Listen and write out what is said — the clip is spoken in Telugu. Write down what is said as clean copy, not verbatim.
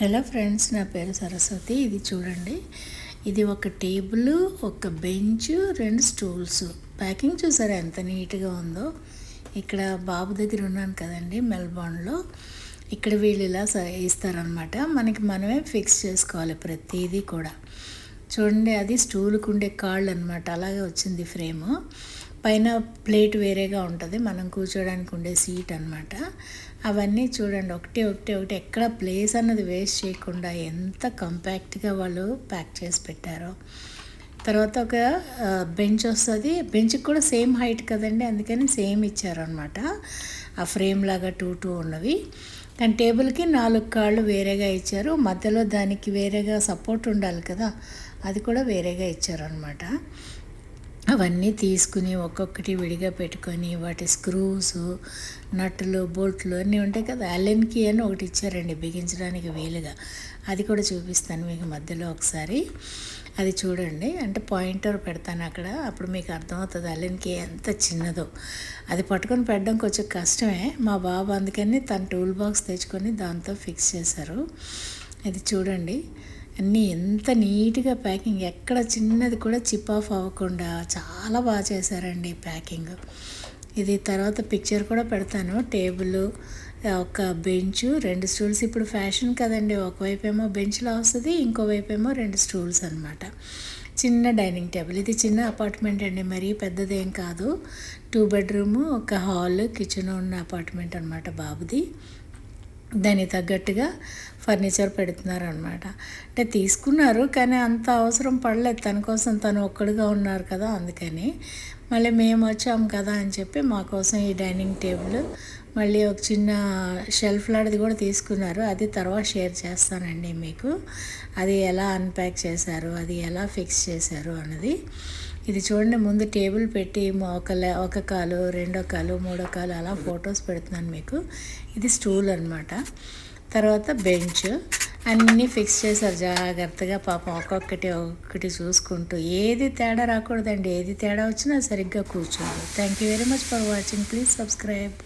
హలో ఫ్రెండ్స్, నా పేరు సరస్వతి. ఇది చూడండి, ఇది ఒక టేబుల్, ఒక బెంచ్, 2 స్టూల్స్. ప్యాకింగ్ చూసారా ఎంత నీట్గా ఉందో. ఇక్కడ బాబు దగ్గర ఉన్నాను కదండి, మెల్బోర్న్లో. ఇక్కడ వీళ్ళు ఇలా ఇస్తారనమాట. మనకి మనమే ఫిక్స్ చేసుకోవాలి ప్రతిదీ కూడా. చూడండి, అది స్టూల్కి ఉండే కాళ్ళు అనమాట. అలాగే వచ్చింది ఫ్రేము. పైన ప్లేట్ వేరేగా ఉంటుంది, మనం కూర్చోడానికి ఉండే సీట్ అనమాట. అవన్నీ చూడండి, ఒకటి ఎక్కడ ప్లేస్ అన్నది వేస్ట్ చేయకుండా ఎంత కంపాక్ట్గా వాళ్ళు ప్యాక్ చేసి పెట్టారో. తర్వాత ఒక బెంచ్ వస్తుంది. బెంచ్కి కూడా సేమ్ హైట్ కదండి, అందుకని సేమ్ ఇచ్చారనమాట. ఆ ఫ్రేమ్ లాగా టూ ఉన్నవి. కానీ టేబుల్కి 4 కాళ్ళు వేరేగా ఇచ్చారు. మధ్యలో దానికి వేరేగా సపోర్ట్ ఉండాలి కదా, అది కూడా వేరేగా ఇచ్చారనమాట. అవన్నీ తీసుకుని ఒక్కొక్కటి విడిగా పెట్టుకొని వాటి స్క్రూస్, నట్లు, బోల్ట్లు అన్నీ ఉంటాయి కదా. అలెన్కి అని ఒకటి ఇచ్చారండి బిగించడానికి వీలుగా. అది కూడా చూపిస్తాను మీకు మధ్యలో ఒకసారి. అది చూడండి, అంటే పాయింటర్ పెడతాను అక్కడ, అప్పుడు మీకు అర్థమవుతుంది అలెన్కి ఎంత చిన్నదో. అది పట్టుకొని పెట్టడం కొంచెం కష్టమే. మా బాబు అందుకని తన టూల్ బాక్స్ తెచ్చుకొని దాంతో ఫిక్స్ చేశారు. ఇది చూడండి, అన్నీ ఎంత నీట్గా ప్యాకింగ్, ఎక్కడ చిన్నది కూడా చిప్ ఆఫ్ అవ్వకుండా చాలా బాగా చేశారండి ప్యాకింగ్. ఇది తర్వాత పిక్చర్ కూడా పెడతాను. టేబుల్, ఒక బెంచ్, 2 స్టూల్స్. ఇప్పుడు ఫ్యాషన్ కదండి, ఒకవైపు ఏమో బెంచ్లా వస్తుంది, ఇంకోవైపు ఏమో 2 స్టూల్స్ అనమాట. చిన్న డైనింగ్ టేబుల్. ఇది చిన్న అపార్ట్మెంట్ అండి, మరీ పెద్దదేం కాదు. 2 బెడ్రూము, ఒక హాల్, కిచెన్ ఉన్న అపార్ట్మెంట్ అనమాట బాబుది. దానికి తగ్గట్టుగా ఫర్నిచర్ పెడుతున్నారు అనమాట. అంటే తీసుకున్నారు, కానీ అంత అవసరం పడలేదు. తన కోసం తను ఒక్కడుగా ఉన్నారు కదా, అందుకని. మళ్ళీ మేము వచ్చాము కదా అని చెప్పి మా కోసం ఈ డైనింగ్ టేబుల్, మళ్ళీ ఒక చిన్న షెల్ఫ్ లాంటిది కూడా తీసుకున్నారు. అది తర్వాత షేర్ చేస్తానండి మీకు. అది ఎలా అన్ప్యాక్ చేశారు, అది ఎలా ఫిక్స్ చేశారు అన్నది. ఇది చూడండి, ముందు టేబుల్ పెట్టి ఒక కాలు, 2వ కాలు, 3వ కాలు అలా ఫొటోస్ పెడుతున్నాను మీకు. ఇది స్టూల్ అనమాట. తర్వాత బెంచ్ అన్నీ ఫిక్స్ చేశారు జాగ్రత్తగా. పాపం ఒక్కొక్కటి చూసుకుంటూ. ఏది తేడా రాకూడదండి, ఏది తేడా వచ్చినా సరిగ్గా కూర్చోండి. Thank you very much for watching. Please subscribe.